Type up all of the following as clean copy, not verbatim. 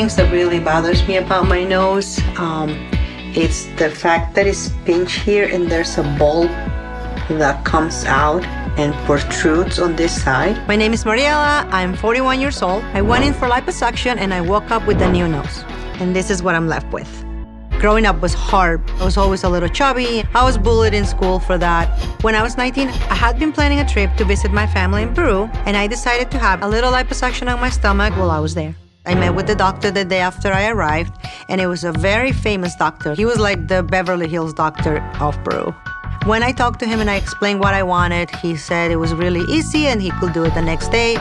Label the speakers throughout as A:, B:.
A: things that really bothers me about my nose. It's the fact that it's pinched here and there's a bulb that comes out and protrudes on this side. My name is Mariela. I'm 41 years old. I went in for liposuction and I woke up with a new nose. And this is what I'm left with. Growing up was hard. I was always a little chubby. I was bullied in school for that. When I was 19, I had been planning a trip to visit my family in Peru, and I decided to have a little liposuction on my stomach while I was there. I met with the doctor the day after I arrived, and it was a very famous doctor. He was like the Beverly Hills doctor of Peru. When I talked to him and I explained what I wanted, he said it was really easy and he could do it the next day.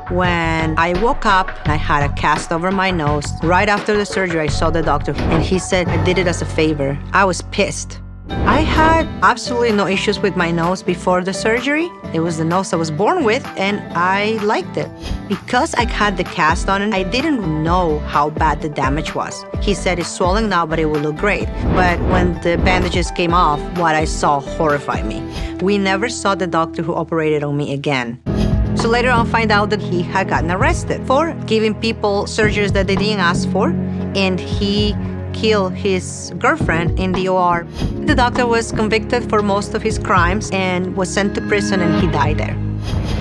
A: When I woke up, I had a cast over my nose. Right after the surgery, I saw the doctor, and he said I did it as a favor. I was pissed. I had absolutely no issues with my nose before the surgery. It was the nose I was born with, and I liked it. Because I had the cast on, I didn't know how bad the damage was. He said it's swollen now, but it will look great. But when the bandages came off, what I saw horrified me. We never saw the doctor who operated on me again. So later on, find out that he had gotten arrested for giving people surgeries that they didn't ask for, and he killed his girlfriend in the OR. The doctor was convicted for most of his crimes and was sent to prison, and he died there.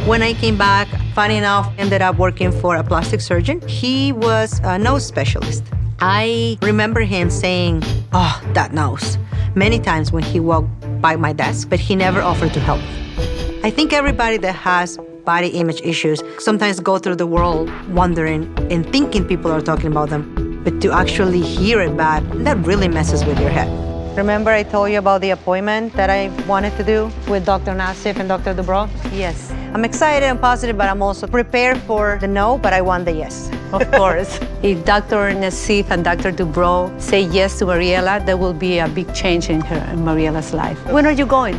A: When I came back, funny enough, ended up working for a plastic surgeon. He was a nose specialist. I remember him saying, "Oh, that nose," many times when he walked by my desk, but he never offered to help me. I think everybody that has body image issues sometimes go through the world wondering and thinking people are talking about them, but to actually hear it back, that really messes with your head. Remember I told you about the appointment that I wanted to do with Dr. Nassif and Dr. Dubrow? Yes. I'm excited and positive, but I'm also prepared for the no, but I want the yes.
B: Of course. If Dr. Nassif and Dr. Dubrow say yes to Mariela, there will be a big change in Mariela's life. When are you going?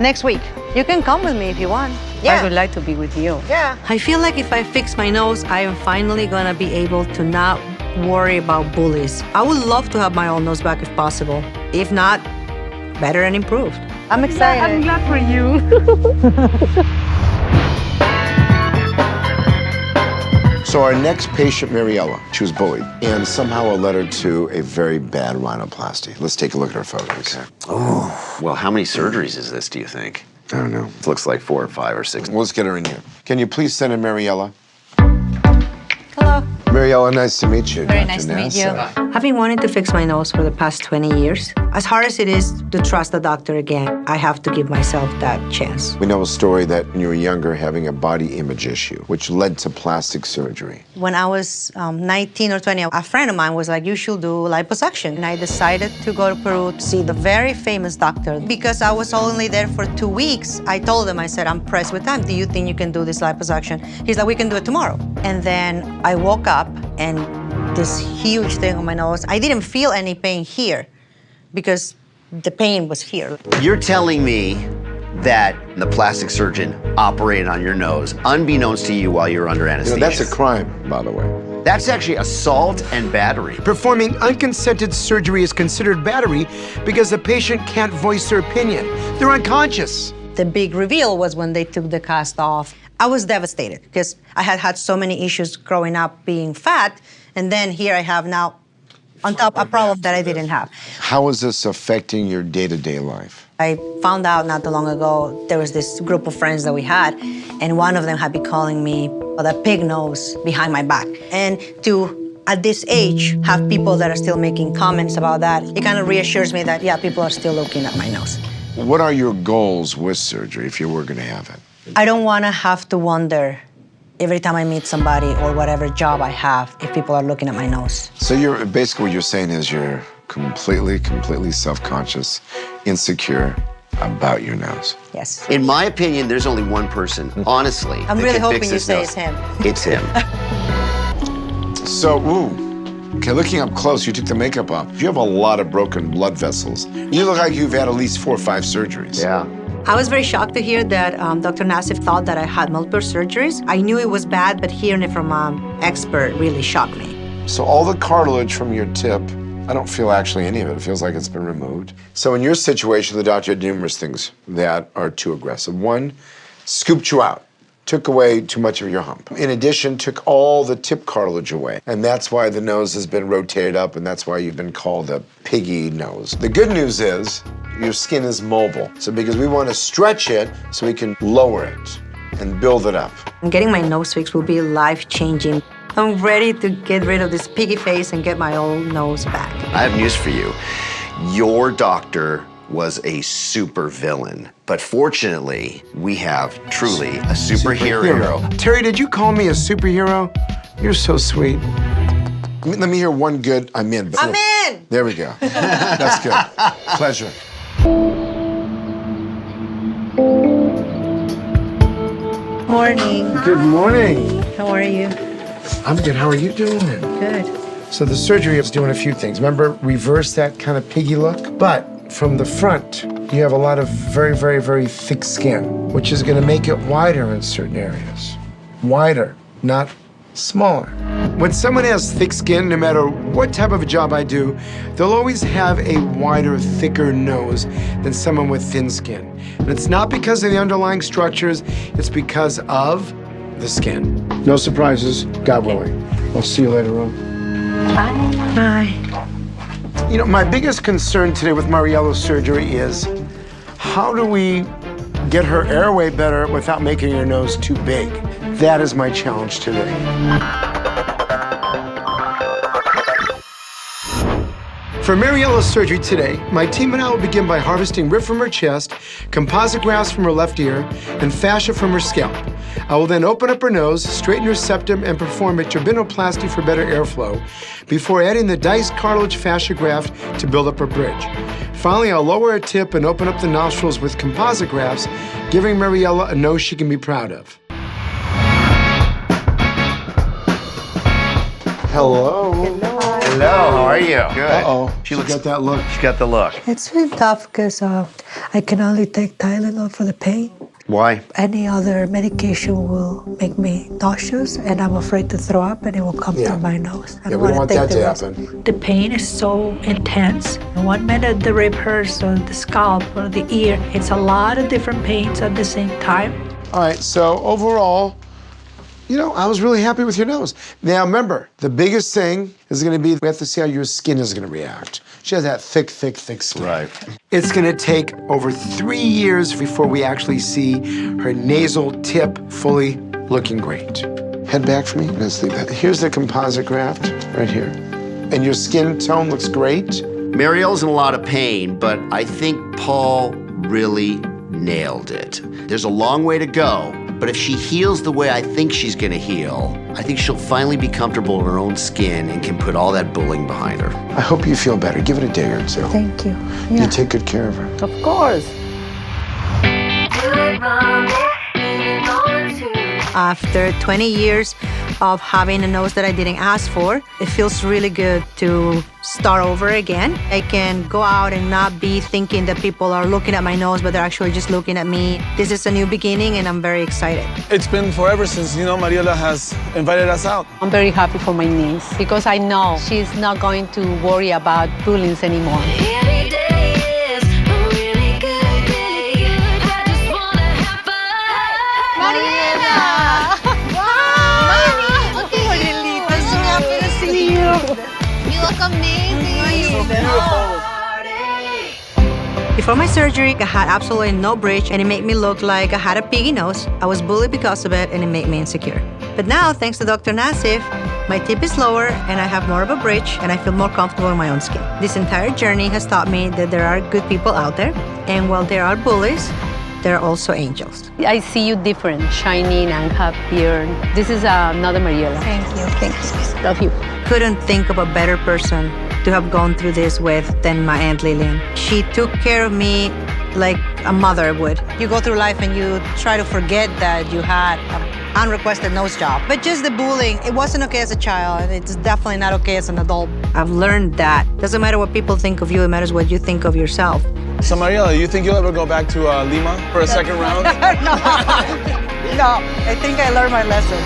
A: Next week. You can come with me if you want. Yeah.
B: I would like to be with you.
A: Yeah. I feel like if I fix my nose, I am finally gonna be able to not worry about bullies. I would love to have my own nose back if possible. If not, better and improved. I'm excited.
B: Yeah, I'm glad for you.
C: So our next patient, Mariela, she was bullied, and somehow it led her to a very bad rhinoplasty. Let's take a look at her photos.
D: Okay. Oh, well, how many surgeries is this, do you think?
C: I don't know.
D: It looks like 4 or 5 or 6.
C: Well, let's get her in here. Can you please send in Mariela?
A: Hello.
C: Mariela, nice to meet you.
B: Very
C: Dr.
B: nice to meet you.
A: I've been wanting to fix my nose for the past 20 years. As hard as it is to trust the doctor again, I have to give myself that chance.
C: We know a story that when you were younger having a body image issue, which led to plastic surgery.
A: When I was 19 or 20, a friend of mine was like, you should do liposuction. And I decided to go to Peru to see the very famous doctor. Because I was only there for 2 weeks, I told him, I said, I'm pressed with time. Do you think you can do this liposuction? He's like, we can do it tomorrow. And then I woke up and this huge thing on my nose. I didn't feel any pain here because the pain was here.
D: You're telling me that the plastic surgeon operated on your nose, unbeknownst to you while you were under anesthesia.
C: That's a crime, by the way.
D: That's actually assault and battery.
E: Performing unconsented surgery is considered battery because the patient can't voice their opinion. They're unconscious.
A: The big reveal was when they took the cast off. I was devastated because I had had so many issues growing up being fat, and then here I have now on top a problem that I didn't have.
C: How is this affecting your day-to-day life?
A: I found out not too long ago there was this group of friends that we had, and one of them had been calling me the pig nose behind my back. And to, at this age, have people that are still making comments about that, it kind of reassures me that, yeah, people are still looking at my nose.
C: What are your goals with surgery if you were going to have it?
A: I don't want to have to wonder every time I meet somebody or whatever job I have if people are looking at my nose.
C: So you're basically what you're saying is you're completely self-conscious, insecure about your nose.
A: Yes.
D: In my opinion, there's only one person, honestly,
A: I'm
D: that
A: really
D: can
A: hoping
D: fix
A: you
D: this
A: say
D: nose.
A: it's him.
D: It's him.
C: So, okay, looking up close, you took the makeup off. You have a lot of broken blood vessels. You look like you've had at least 4 or 5 surgeries.
D: Yeah.
A: I was very shocked to hear that Dr. Nassif thought that I had multiple surgeries. I knew it was bad, but hearing it from an expert really shocked me.
C: So all the cartilage from your tip, I don't feel actually any of it. It feels like it's been removed. So in your situation, the doctor had numerous things that are too aggressive. One, scooped you out. took away too much of your hump. In addition, took all the tip cartilage away. And that's why the nose has been rotated up, and that's why you've been called a piggy nose. The good news is your skin is mobile. So because we want to stretch it so we can lower it and build it up.
A: Getting my nose fixed will be life-changing. I'm ready to get rid of this piggy face and get my old nose back.
D: I have news for you. Your doctor was a super villain, but fortunately, we have truly a superhero.
E: Terry, did you call me a superhero? You're so sweet.
C: Let me hear one good I'm in.
A: I'm in!
C: There we go. That's good. Pleasure.
A: Morning.
E: Good morning.
A: How are you?
E: I'm good. How are you doing?
A: Good.
E: So the surgery is doing a few things. Remember, reverse that kind of piggy look? But from the front, you have a lot of very, very, very thick skin, which is going to make it wider in certain areas. Wider, not smaller. When someone has thick skin, no matter what type of a job I do, they'll always have a wider, thicker nose than someone with thin skin. And it's not because of the underlying structures, it's because of the skin. No surprises, God willing. I'll see you later on.
A: Bye.
E: You know, my biggest concern today with Mariela's surgery is how do we get her airway better without making her nose too big? That is my challenge today. For Mariela's surgery today, my team and I will begin by harvesting rib from her chest, composite grafts from her left ear, and fascia from her scalp. I will then open up her nose, straighten her septum, and perform a Rhinoplasty for better airflow before adding the diced cartilage fascia graft to build up her bridge. Finally, I'll lower her tip and open up the nostrils with composite grafts, giving Mariela a nose she can be proud of.
C: Hello.
D: Hello, how are you? Good.
E: Uh-oh,
D: She
E: she
D: looks.
E: got that look.
D: She got the look.
F: It's been tough because I can only take Tylenol for the pain.
D: Why?
F: Any other medication will make me nauseous, and I'm afraid to throw up, and it will come through my nose. I
C: Yeah, we don't want
F: take
C: that
F: the
C: to
F: risk.
C: happen.
F: The pain is so intense. 1 minute the rib hurts, or the scalp, or the ear. It's a lot of different pains at the same time.
C: All right, so overall, you know, I was really happy with your nose. Now remember, the biggest thing is gonna be, we have to see how your skin is gonna react. She has that thick, thick, thick skin.
D: Right.
E: It's gonna take over 3 years before we actually see her nasal tip fully looking great.
C: Head back for me, let's leave that. Here's the composite graft, right here. And your skin tone looks great.
D: Mariela's in a lot of pain, but I think Paul really nailed it. There's a long way to go, but if she heals the way I think she's gonna heal, I think she'll finally be comfortable in her own skin and can put all that bullying behind her.
C: I hope you feel better. Give it a day or two.
F: Thank you.
C: You take good care of her.
B: Of course.
A: After 20 years of having a nose that I didn't ask for, it feels really good to start over again. I can go out and not be thinking that people are looking at my nose, but they're actually just looking at me. This is a new beginning, and I'm very excited.
G: It's been forever since, Mariela has invited us out.
B: I'm very happy for my niece because I know she's not going to worry about bullies anymore.
H: Every day is a really good day. I just wanna have fun.
B: Mariela! Wow! I'm so happy to see you.
H: You look amazing.
A: Before my surgery, I had absolutely no bridge, and it made me look like I had a piggy nose. I was bullied because of it, and it made me insecure. But now, thanks to Dr. Nassif, my tip is lower, and I have more of a bridge, and I feel more comfortable in my own skin. This entire journey has taught me that there are good people out there, and while there are bullies, there are also angels.
B: I see you different, shining and happier. This is another Mariela.
F: Thank you. Thank you.
B: Love you.
A: Couldn't think of a better person to have gone through this with than my Aunt Lillian. She took care of me like a mother would. You go through life and you try to forget that you had an unrequested nose job. But just the bullying, it wasn't okay as a child, and it's definitely not okay as an adult. I've learned that. Doesn't matter what people think of you, it matters what you think of yourself.
G: So Mariela, you think you'll ever go back to Lima for a second round?
A: No, I think I learned my lesson.